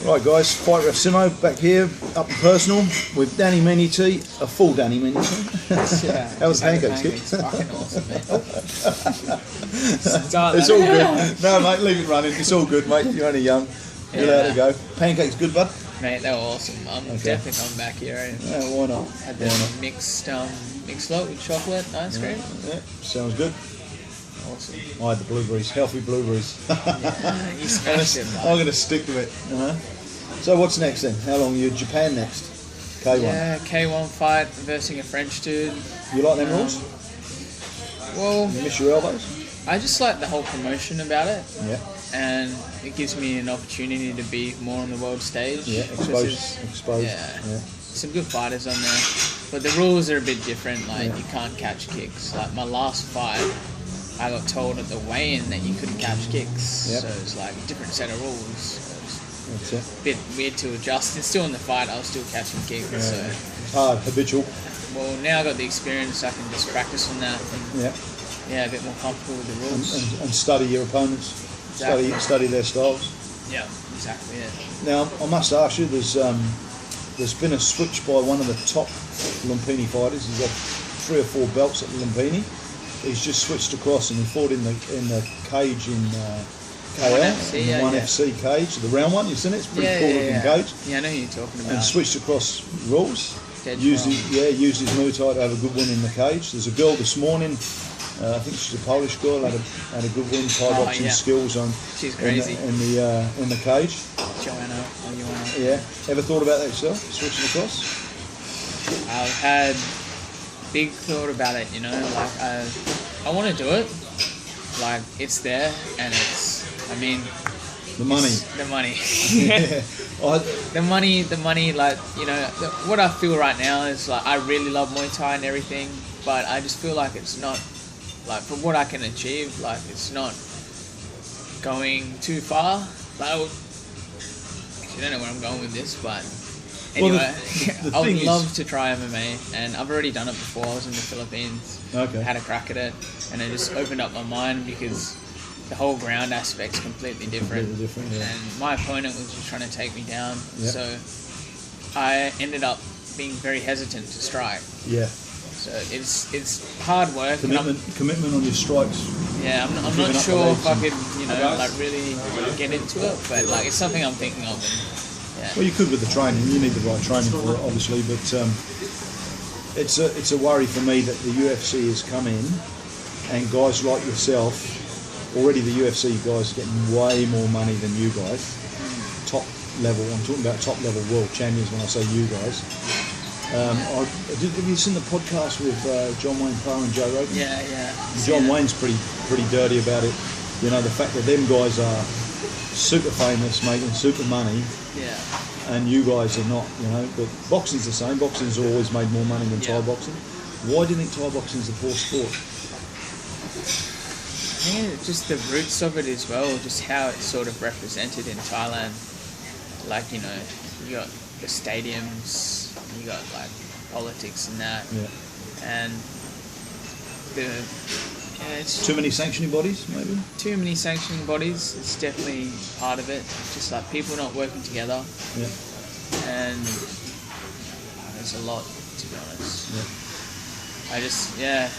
Right guys, Fight Ref Simo back here, up and personal with Danny Menity, a full Danny Menity. Yeah, How was pancakes, kid? Fucking awesome, man. It's all good. No mate, leave it running. It's all good, mate. You're only young. You're allowed to go. Pancakes good, bud? Mate, they were awesome. I'm definitely coming back here. Yeah, why not? Had the mixed lot with chocolate ice cream. Yeah, sounds good. Awesome. I had the blueberries, healthy blueberries. Yeah, you smashed it, I'm going to stick to it. So what's next then? How long are you? Japan next? K1. Yeah, K1 fight versus a French dude. You like them rules? Well, You miss your elbows? I just like the whole promotion about it. Yeah. And it gives me an opportunity to be more on the world stage. Yeah, exposed. Yeah. Some good fighters on there. But the rules are a bit different, like you can't catch kicks. Like my last fight, I got told at the weigh-in that you couldn't catch kicks. Yep. So it's like a different set of rules. That's it. A bit weird to adjust. It's still in the fight, I was still catching kicks. Yeah. So It's hard, habitual. well, now I got the experience, I can just practice on that and Yeah. a bit more comfortable with the rules. And study your opponents. Exactly. Study their styles. Yeah, exactly. Yeah. Now, I must ask you, there's been a switch by one of the top Lumpini fighters. He's got 3 or 4 belts at Lumpini. He's just switched across and he fought in the cage in KL, One FC, FC cage, the round one. You've seen it? It's pretty cool looking cage. Yeah, I know who you're talking about. And switched across rules. Used Used his Muay Thai to have a good win in the cage. There's a girl this morning. I think she's a Polish girl. Had a good win. Thai boxing skills on. She's crazy in the cage. Joanna. Yeah. Ever thought about that yourself? Switching across? I've had big thought about it. You know, like I want to do it. Like it's there, and it's. I mean. The money. The money. Yeah. The money, like, you know, what I feel right now is, like, I really love Muay Thai and everything, but I just feel like it's not, like, for what I can achieve, like, it's not going too far. Like, I don't know where I'm going with this, but anyway, I would love to try MMA, and I've already done it before. I was in the Philippines, had a crack at it, and it just opened up my mind because the whole ground aspect's completely different. And my opponent was just trying to take me down. So I ended up being very hesitant to strike. Yeah. So it's hard work. Commitment on your strikes. Yeah, I'm not sure if I could, you know, like really get into it, but like it's something I'm thinking of. And, well, you could with the training. You need the right training for it, obviously, but it's a worry for me that the UFC has come in and guys like yourself. Already the UFC guys are getting way more money than you guys. Top level, I'm talking about top level world champions when I say you guys. Have you seen the podcast with John Wayne Parr and Joe Rogan? Yeah. John Wayne's pretty dirty about it. You know, the fact that them guys are super famous, making super money. Yeah. And you guys are not, you know. But boxing's the same. Boxing's always made more money than Thai boxing. Why do you think Thai boxing's the poor sport? I think just the roots of it as well, just how it's sort of represented in Thailand. Like, you know, you got the stadiums, you got like politics and that. Yeah. And it's too many sanctioning bodies, maybe? Too many sanctioning bodies, it's definitely part of it. Just like people not working together. Yeah. And there's a lot, to be honest. Yeah.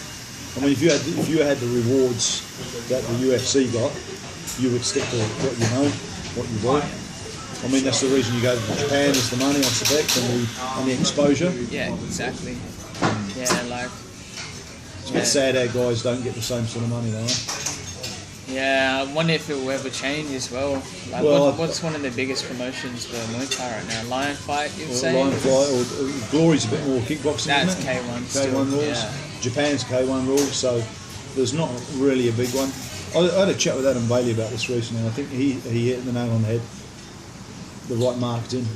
I mean, if you had the rewards that the UFC got, you would stick to what you know, what you want. I mean, that's the reason you go to Japan, is the money, I suspect, and the exposure. Yeah, exactly. Yeah, like... It's a bit sad our guys don't get the same sort of money, though. Yeah, I wonder if it will ever change as well. Like, what's one of the biggest promotions for Muay Thai right now? Lion Fight, you'd say? Lion Fight, or Glory's a bit more kickboxing, That's isn't it? K1 K1 rules. Yeah. Japan's K1 rules, so there's not really a big one. I had a chat with Adam Bailey about this recently, and I think he hit the nail on the head. The right marketing.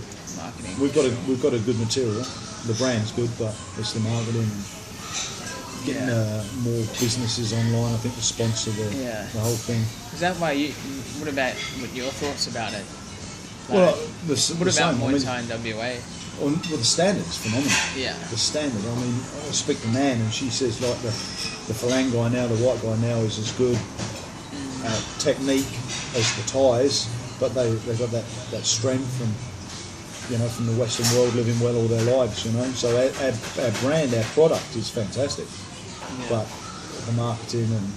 We've got a good material. The brand's good, but it's the marketing and getting more businesses online. I think to sponsor the whole thing. Is that why what about your thoughts about it? Like, what about Muay Thai in WA? Well, the standard's phenomenal. Yeah. The standard. I mean, I speak to Nan, and she says like the Falang guy now, the white guy now is as good technique as the Thais, but they've got that strength and, you know, from the Western world, living well all their lives, you know. So our brand, our product is fantastic, but the marketing and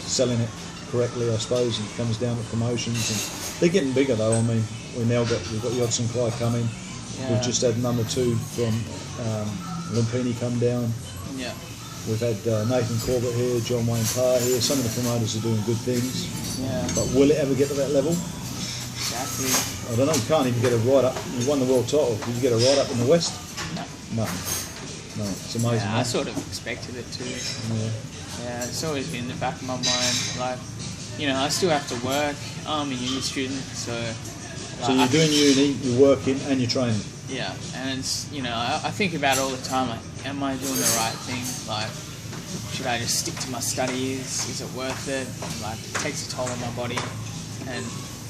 selling it correctly, I suppose, and it comes down to promotions. And they're getting bigger though. I mean, we've got Yodson Clyde coming. Yeah. We've just had number 2 from Lumpini come down. Yeah. We've had Nathan Corbett here, John Wayne Parr here. Some of the promoters are doing good things. Yeah. But will it ever get to that level? Exactly. I don't know. You can't even get a right up. You won the world title. Did you get a right up in the West? No. No. It's amazing. Yeah, I sort of expected it too. Yeah. Yeah, it's always been in the back of my mind. Like, you know, I still have to work. I'm a uni student, so. Like, so you're doing uni, you're working, and you're training. Yeah, and it's, you know, I think about it all the time. Like, am I doing the right thing? Like, should I just stick to my studies? Is it worth it? Like, it takes a toll on my body,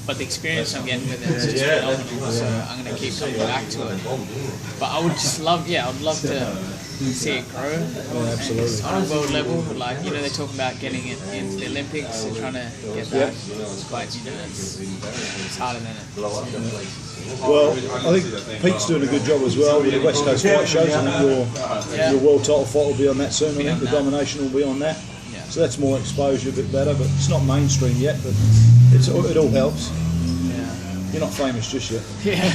but the experience I'm getting with it is just phenomenal. So I'm going to keep coming back to it. But I would just love, I'd love to see it grow. Yeah, absolutely. On a world level, like, you know, they talk about getting it into the Olympics and trying to get that. It's quite, you know, it's harder than it. Well, I think Pete's doing a good job as well with the West Coast Fight shows. I think your world title fight will be on that soon. I think the domination will be on that. Yeah. So that's more exposure, a bit better, but it's not mainstream yet, but it all helps. Yeah. You're not famous just yet. Yeah.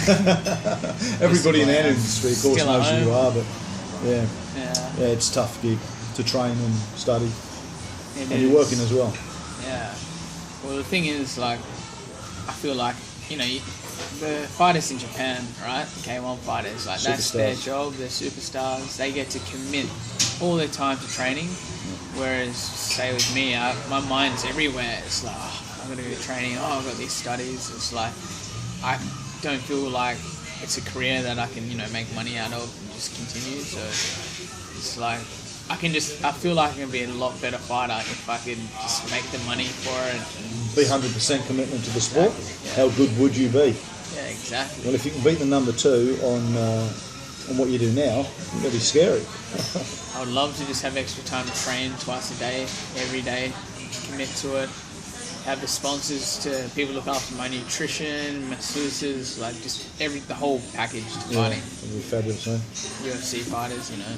Everybody in our industry, of course, knows who you are, but yeah, it's a tough gig to train and study. And you're working as well. Yeah. Well, the thing is, like, I feel like, you know, the fighters in Japan, right? The K1 fighters, like, that's their job. They're superstars. They get to commit all their time to training. Whereas, say with me, my mind's everywhere. It's like, I'm going to go training. I've got these studies. It's like, I don't feel like it's a career that I can, you know, make money out of and just continue. So it's like, I feel like I can be a lot better fighter if I could just make the money for it. And be 100% commitment to the sport. How good would you be? Yeah, exactly. Well, if you can beat the number 2 on what you do now, it'll be scary. I would love to just have extra time to train twice a day, every day, commit to it, have the sponsors to people look after my nutrition, masseuses, like just the whole package to fighting. It'll be fabulous, eh? UFC fighters, you know.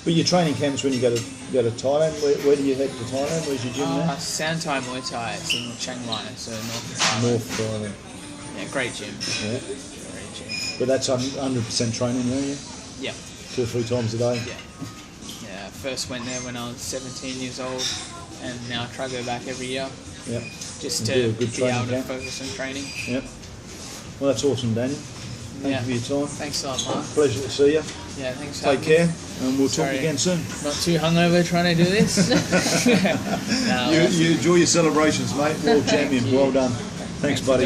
But your training camps when you go to Thailand, where do you head to Thailand? Where's your gym now? Santai Muay Thai, it's in Chiang Mai, so North Thailand. North Thailand. Yeah, great gym. Yeah. Great gym. But that's 100% training there, yeah? Yeah. 2 or 3 times a day? Yeah. Yeah, I first went there when I was 17 years old, and now I try to go back every year. Yep. Just to be able to focus on training. Yep. Well, that's awesome, Daniel. Thank you for your time. Thanks a lot, Mark. Pleasure to see you. Yeah, thanks. Take care, and we'll talk again soon. Not too hungover trying to do this. You enjoy your celebrations, mate. World champion. Well done. Thanks buddy.